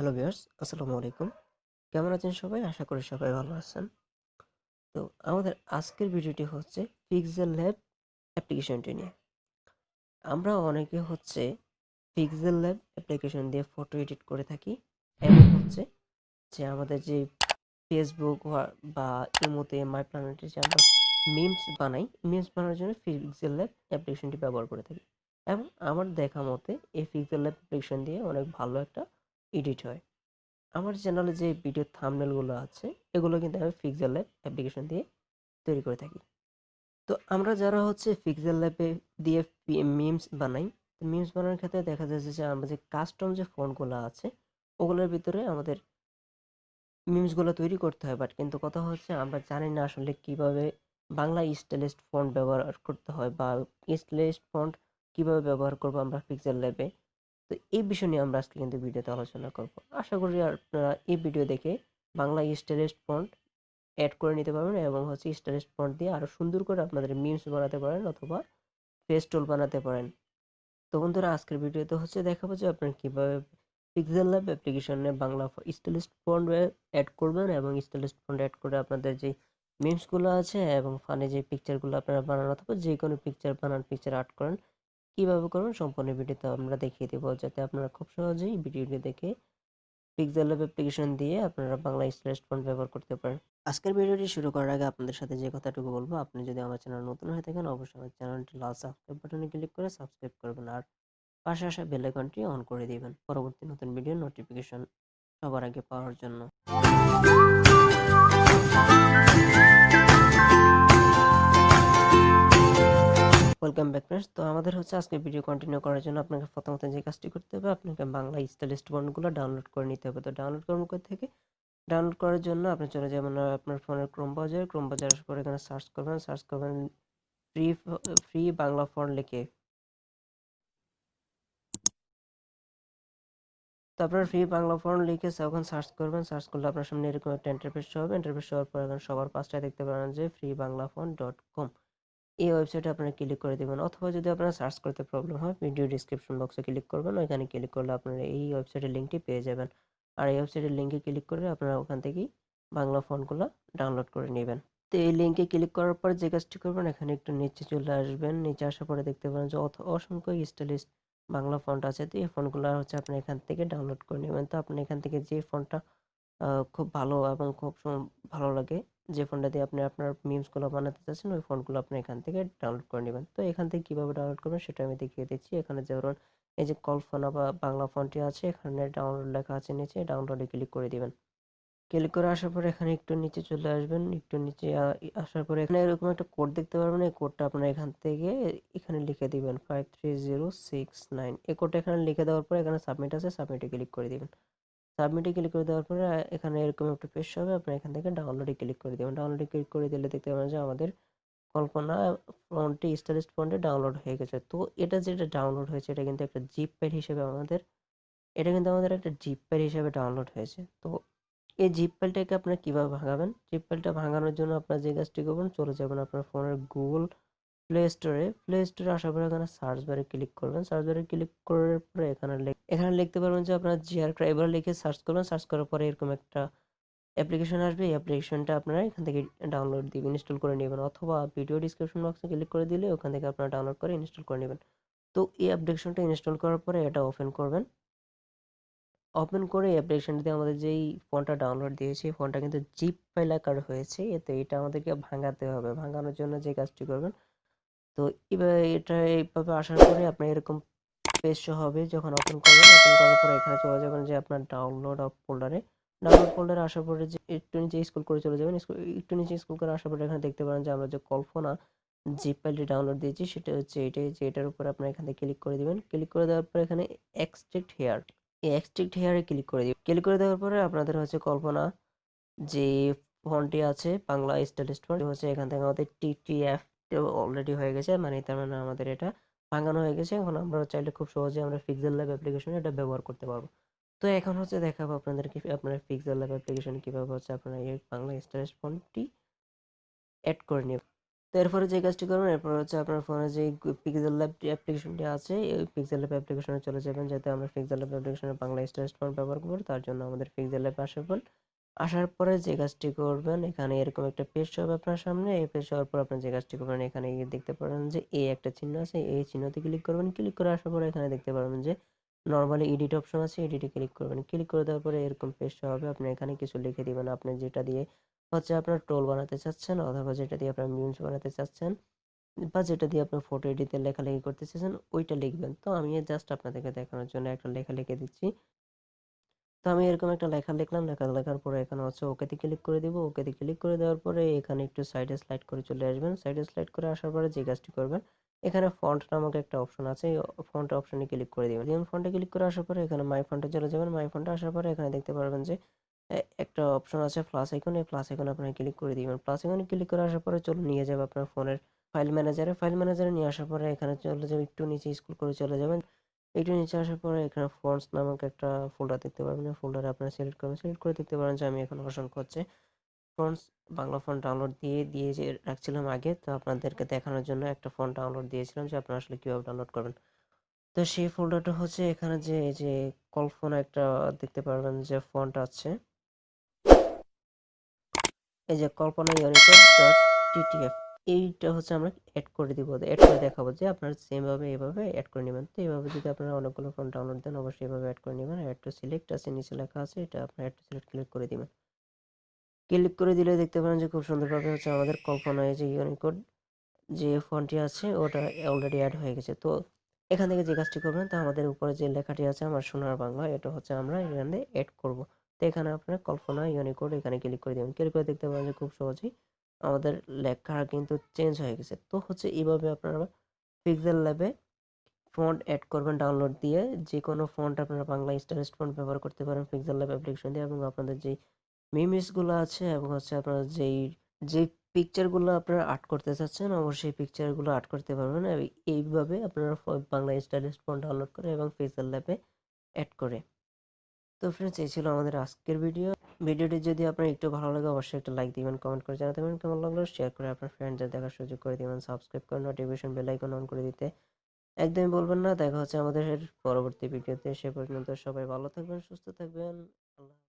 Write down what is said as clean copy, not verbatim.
Hello viewers, আসসালামু আলাইকুম। কেমন আছেন সবাই? আশা করি সবাই ভালো আছেন। তো আমাদের আজকের ভিডিওটি হচ্ছে PixelLab অ্যাপ্লিকেশনটি নিয়ে। আমরা অনেকে PixelLab অ্যাপ্লিকেশন দিয়ে ফটো এডিট করে থাকি এবং যে আমাদের যে ফেসবুক বা ইমোতে মাই প্ল্যানেটে যে আমরা মিমস বানানোর জন্য PixelLab অ্যাপ্লিকেশনটি ব্যবহার করে থাকি। এবং আমার দেখা মতে এই PixelLab অ্যাপ্লিকেশন দিয়ে অনেক ভালো একটা এডিট হয়। আমার চ্যানেলে যে ভিডিও থাম্বনেলগুলো আছে এগুলো কিন্তু আমি পিক্সেল ল্যাব অ্যাপ্লিকেশন দিয়ে তৈরি করে থাকি। তো আমরা যারা পিক্সেল ল্যাবে দিয়ে মিমস বানাই, তো মিমস বানানোর ক্ষেত্রে দেখা যাচ্ছে যে আমরা যে কাস্টম যে ফন্টগুলো আছে ওগুলোর ভিতরে আমাদের মিমসগুলো তৈরি করতে হয়, বাট কিন্তু কথা হচ্ছে আমরা জানি না আসলে কিভাবে বাংলা স্টাইলিশ ফন্ট ব্যবহার করতে হয় বা স্টাইলিশ ফন্ট কিভাবে ব্যবহার করবো আমরা পিক্সেল ল্যাবে। তো এই বিষয় নিয়ে আমরা আজকে কিন্তু ভিডিওতে আলোচনা করব। আশা করি আপনারা এই ভিডিও দেখে বাংলা স্টাইলিশ ফন্ট অ্যাড করে নিতে পারবেন এবং স্টাইলিশ ফন্ট দিয়ে আরো সুন্দর করে আপনাদের মিমস বানাতে পারেন অথবা ফেস টুল বানাতে পারেন। তো বন্ধুরা, আজকের ভিডিওতে দেখাবো যে আপনারা কিভাবে পিক্সেল ল্যাব অ্যাপ্লিকেশনে বাংলা স্টাইলিশ ফন্ট অ্যাড করবেন এবং স্টাইলিশ ফন্ট অ্যাড করে আপনাদের যে মিমস গুলো আছে এবং ফানি যে পিকচার গুলো আপনারা বানান অথবা যে কোনো পিকচার বানান, পিকচার আর্ট করেন, কিভাবে করবেন সম্পূর্ণ ভিডিওতে আমরা দেখিয়ে দেবো, যাতে আপনারা খুব সহজেই ভিডিওটি দেখে পিক্সেলল্যাব অ্যাপ্লিকেশন দিয়ে আপনারা বাংলা স্টাইলিশ ফন্ট ব্যবহার করতে পারেন। আজকের ভিডিওটি শুরু করার আগে আপনাদের সাথে যে কথাটুকু বলবো, আপনি যদি আমার চ্যানেল নতুন হয়ে থাকেন অবশ্যই আমার চ্যানেলটি লাল সাবস্ক্রাইব বাটনে ক্লিক করে সাবস্ক্রাইব করবেন আর পাশে আসা বেল আইকনটি অন করে দিবেন পরবর্তী নতুন ভিডিও নোটিফিকেশন সবার আগে পাওয়ার জন্য। Welcome back friends. তো আমাদের আজকে ভিডিও কন্টিনিউ করার জন্য আপনাকে প্রথমত যে কাজটি করতে হবে, আপনাকে বাংলা স্টাইলিশ ফন্টগুলো ডাউনলোড করে নিতে হবে। তো ডাউনলোড করবেন কোথা থেকে? ডাউনলোড করার জন্য আপনি চলে যাবেন আপনার ফোনের ক্রোম ব্রাউজারে আসার পরে এখানে সার্চ করবেন ফ্রি ফ্রি বাংলা ফন্ট লিখে। তো আপনার ফ্রি বাংলা ফন্ট লিখে যখন সার্চ করবেন, সার্চ করলে আপনার সামনে এরকম একটা ইন্টারফেস হবে। ইন্টারফেস হওয়ার পর এখানে সবার পাঁচটায় দেখতে পাবেন যে freebanglafont.com। এই ওয়েবসাইটে আপনারা ক্লিক করে দিবেন, অথবা যদি আপনারা সার্চ করতে প্রবলেম হয় ভিডিও ডিসক্রিপশন বক্সে ক্লিক করবেন, ওইখানে ক্লিক করলে আপনারা এই ওয়েবসাইটের লিঙ্কটি পেয়ে যাবেন। আর এই ওয়েবসাইটের লিঙ্কে ক্লিক করে আপনারা ওখান থেকেই বাংলা ফন্টগুলো ডাউনলোড করে নেবেন। তো এই লিঙ্কে ক্লিক করার পর যে কাজটি করবেন, এখানে একটু নিচে চলে আসবেন। নিচে আসার পরে দেখতে পাবেন যে অসংখ্য স্টাইলিশ বাংলা ফন্ট আছে। তো এই ফন্টগুলো আপনি এখান থেকে ডাউনলোড করে নেবেন। তো আপনি এখান থেকে যে ফন্টটা খুব ভালো এবং খুব ভালো লাগে, যে ফন্টটা দিয়ে আপনি আপনার মিমসগুলো বানাতে চাচ্ছেন, ওই ফন্টগুলো আপনি এখান থেকে ডাউনলোড করে নেবেন। তো এখান থেকে কিভাবে ডাউনলোড করবেন সেটা আমি দেখিয়ে দিচ্ছি। এখানে যেমন এই যে কল্পনা বা বাংলা ফন্টটি আছে, এখানে ডাউনলোড লেখা আছে, নিচে ডাউনলোডে ক্লিক করে দিবেন। ক্লিক করে আসার পরে এখানে একটু নিচে চলে আসবেন। একটু নিচে আসার পরে এখানে এরকম একটা কোড দেখতে পারবেন। এই কোডটা আপনারা এখান থেকে এখানে লিখে দিবেন 53069। এই কোডটা এখানে লিখে দেওয়ার পরে এখানে সাবমিট আছে, সাবমিটে ক্লিক করে দিবেন। সাবমিটে ক্লিক করে দেওয়ার পরে এখানে এরকম একটা পেজ হবে। আপনারা এখান থেকে ডাউনলোডে ক্লিক করে দেবেন। ডাউনলোডে ক্লিক করে দিলে দেখতে পাবেন যে আমাদের কল্পনা ফন্টটি স্টাইলিশ ফন্টে ডাউনলোড হয়ে গেছে। তো এটা যেটা ডাউনলোড হয়েছে এটা কিন্তু একটা জিপ ফাইল হিসেবে একটা জিপ ফাইল হিসেবে ডাউনলোড হয়েছে। তো এই জিপ ফাইলটাকে আপনারা কিভাবে ভাঙাবেন? জিপ ফাইলটা ভাঙানোর জন্য আপনারা যে কাজটি করবেন, চলে যাবেন আপনার ফোনের গুগল প্লে স্টোরে আসার পরে এখানে সার্চ বারে ক্লিক করবেন। সার্চ বারে ক্লিক করার পরে এখানে লিখতে পারবেন যে আপনার জিআর ক্রাইবার লিখে সার্চ করবেন। সার্চ করার পরে এরকম একটা অ্যাপ্লিকেশন আসবে। এই অ্যাপ্লিকেশনটা আপনারা এখান থেকে ডাউনলোড দিবেন, ইনস্টল করে নেবেন, অথবা ভিডিও ডিসক্রিপশন বক্সে ক্লিক করে দিলে ওখান থেকে আপনারা ডাউনলোড করে ইনস্টল করে নেবেন। তো এই অ্যাপ্লিকেশনটা ইনস্টল করার পরে এটা ওপেন করবেন। ওপেন করে অ্যাপ্লিকেশনটিতে আমাদের যেই ফন্টটা ডাউনলোড দিয়েছি এই ফন্টটা কিন্তু জিপ ফাইল আকার হয়েছে। এতে এটা আমাদেরকে ভাঙাতে হবে। ভাঙানোর জন্য যে কাজটি করবেন, তো এবার এটা এইভাবে আসার পরে আপনার এরকম পেজ শো হবে। যখন ওপেন করবেন, ওপেন করার পরে এখানে চলে যাবেন যে আপনার ডাউনলোড ফোল্ডারে আসার পরে যে একটু নিচে স্ক্রল করে চলে যাবেন। একটু নিচে স্ক্রল করে আসার পরে এখানে দেখতে পারেন যে আমরা যে কল্পনা জিপ ফাইলটি ডাউনলোড দিয়েছি সেটা এটাই, যে এটার উপর আপনার এখান থেকে ক্লিক করে দিবেন। ক্লিক করে দেওয়ার পর এখানে এক্সট্রাক্ট হেয়ার, এই এক্সট্রাক্ট হেয়ারে ক্লিক করে দিবেন। ক্লিক করে দেওয়ার পরে আপনাদের কল্পনা যে ফন্টটি আছে বাংলা স্টাইলিশ ফন্ট এখান থেকে আমাদের টিটিএফ অলরেডি হয়ে গেছে, মানে তার মানে আমাদের এটা ভাঙানো হয়ে গেছে। এখন আমরা চাইলে খুব সহজে আমরা পিক্সেলল্যাব অ্যাপ্লিকেশনে এটা ব্যবহার করতে পারবো। তো এখন দেখাবো আপনাদেরকে আপনার পিক্সেলল্যাব অ্যাপ্লিকেশনে কিভাবে আপনারা এই বাংলা স্টাইলিশ ফন্টটি অ্যাড করে নেবেন। তো এরপরে যে কাজটি করবেন, এরপর হচ্ছে আপনার ফোনে যে পিক্সেল ল্যাব অ্যাপ্লিকেশনটি আছে, এই পিক্সেল ল্যাব অ্যাপ্লিকেশনে চলে যাবেন। যাতে আমরা পিক্সেল ল্যাব অ্যাপ্লিকেশনে বাংলা স্টাইলিশ ফন্ট ব্যবহার করব, তার জন্য আমাদের পিক্সেল ল্যাব আসবেন। আসার পরে যে কাজটি করবেন, এখানে এরকম একটা পেজ হবে আপনার সামনে। এই পেজ হওয়ার পর আপনি যে কাজটি করবেন, এখানে গিয়ে দেখতে পারেন যে এই একটা চিহ্ন আছে, এই চিহ্নতে ক্লিক করবেন। ক্লিক করে আসার পরে এখানে দেখতে পারবেন যে নরমালি এডিট অপশন আছে, এডিটে ক্লিক করবেন। ক্লিক করে দেওয়ার পরে এরকম পেজ হবে। আপনি এখানে কিছু লিখে দিবেন, আপনি যেটা দিয়ে হচ্ছে আপনার টোল বানাতে চাচ্ছেন, অথবা যেটা দিয়ে আপনার মিমস বানাতে চাচ্ছেন, বা যেটা দিয়ে আপনার ফটো এডিটে লেখালেখি করতে চাচ্ছেন, ওইটা লিখবেন। তো আমি জাস্ট আপনাদেরকে দেখানোর জন্য একটা লেখা লিখে দিচ্ছি। তো আমি এরকম একটা লেখা লিখলাম, লেখার পরে এখানে হচ্ছে ওকেতে ক্লিক করে দিব। ওকেতে ক্লিক করে দেওয়ার পরে এখানে একটু সাইডে স্লাইড করে চলে আসবেন। সাইডে স্লাইড করে আসার পরে যে কাজটি করবেন, এখানে ফন্ট নামক একটা অপশন আছে, এই ফন্ট অপশনে ক্লিক করে দিবেন। যেমন ফন্টে ক্লিক করে আসার পরে এখানে মাই ফন্টে চলে যাবেন। মাই ফন্টে আসার পরে এখানে দেখতে পারবেন যে একটা অপশন আছে প্লাস আইকন, এই প্লাস আইকনে আপনারা ক্লিক করে দিবেন। প্লাস আইকনে ক্লিক করে আসার পরে চলুন নিয়ে যাবে আপনার ফোনের ফাইল ম্যানেজারে। ফাইল ম্যানেজারে নিয়ে আসার পরে এখানে চলে যাবে, একটু নিচে স্ক্রল করে চলে যাবেন। একটু নিচে আসার পরে এখানে ফন্টস নামক একটা ফোল্ডার দেখতে পারবেন। এই ফোল্ডারে আপনারা সিলেক্ট করবেন। সিলেক্ট করে দেখতে পারেন যে আমি এখন অসংখ্য হচ্ছে ফন্টস বাংলা ফন্ট ডাউনলোড দিয়ে যে রাখছিলাম আগে। তো আপনাদেরকে দেখানোর জন্য একটা ফন্ট ডাউনলোড দিয়েছিলাম যে আপনারা আসলে কিভাবে ডাউনলোড করবেন। তো সেই ফোল্ডারটা হচ্ছে এখানে যে এই যে কল্পনা একটা দেখতে পারবেন যে ফন্ট আছে, এই যে কল্পনা ইউনিকোড ডট টিটিএফ, এইটা হচ্ছে আমরা অ্যাড করে দিব, অ্যাড করে দেখাবো যে আপনারা সেম ভাবে এইভাবে অ্যাড করে নেবেন। তো এইভাবে যদি আপনারা অনেকগুলো ফন্ট ডাউনলোড দেন, অবশ্যই এইভাবে অ্যাড করে নেবেন। অ্যাড টু সিলেক্ট আছে, নিচে লেখা আছে, এটা আপনারা অ্যাড টু সিলেক্ট ক্লিক করে দিবেন। ক্লিক করে দিলে দেখতে পারেন যে খুব সুন্দরভাবে হচ্ছে আমাদের কল্পনায় যে ইউনিকোড যে ফন্টটি আছে ওটা অলরেডি অ্যাড হয়ে গেছে। তো এখান থেকে যে কাজটি করবেন, তো আমাদের উপরে যে লেখাটি আছে আমার সোনার বাংলা, এটা হচ্ছে আমরা এখানে অ্যাড করব। তো এখানে আপনার কল্পনা ইউনিকোড এখানে ক্লিক করে দেবেন। ক্লিক করে দেখতে পারেন যে খুব সহজেই আমাদের লেখা কিন্তু চেঞ্জ হয়ে গেছে। তো হচ্ছে এইভাবে আপনারা পিক্সেল ল্যাবে ফন্ট অ্যাড করবেন ডাউনলোড দিয়ে। যে কোনো ফন্ট আপনারা বাংলা স্টাইলিশ ফন্ট ব্যবহার করতে পারেন পিক্সেল ল্যাব অ্যাপ্লিকেশন দিয়ে, এবং আপনাদের যেই মিমিসগুলো আছে এবং হচ্ছে আপনারা যেই পিকচারগুলো আপনারা আর্ট করতে চাচ্ছেন, অবশ্যই পিকচারগুলো আর্ট করতে পারবেন। এইভাবে আপনারা বাংলা স্টাইলিশ ফন্ট ডাউনলোড করে এবং পিক্সেল ল্যাবে অ্যাড করে। তো ফ্রেন্ডস, এই ছিল আমাদের আজকের ভিডিও। ভিডিওটি যদি আপনার একটু ভালো লাগে, অবশ্যই একটা লাইক দিবেন, কমেন্ট করে জানাতে পারেন কেমন লাগলো, শেয়ার করে আপনার ফ্রেন্ডদের দেখার সুযোগ করে দিবেন, সাবস্ক্রাইব করে নোটিফিকেশন বেল আইকন অন করে দিতে একদমই বলবেন না। দেখা হচ্ছে আমাদের পরবর্তী ভিডিওতে। সে পর্যন্ত সবাই ভালো থাকবেন, সুস্থ থাকবেন। আল্লাহ।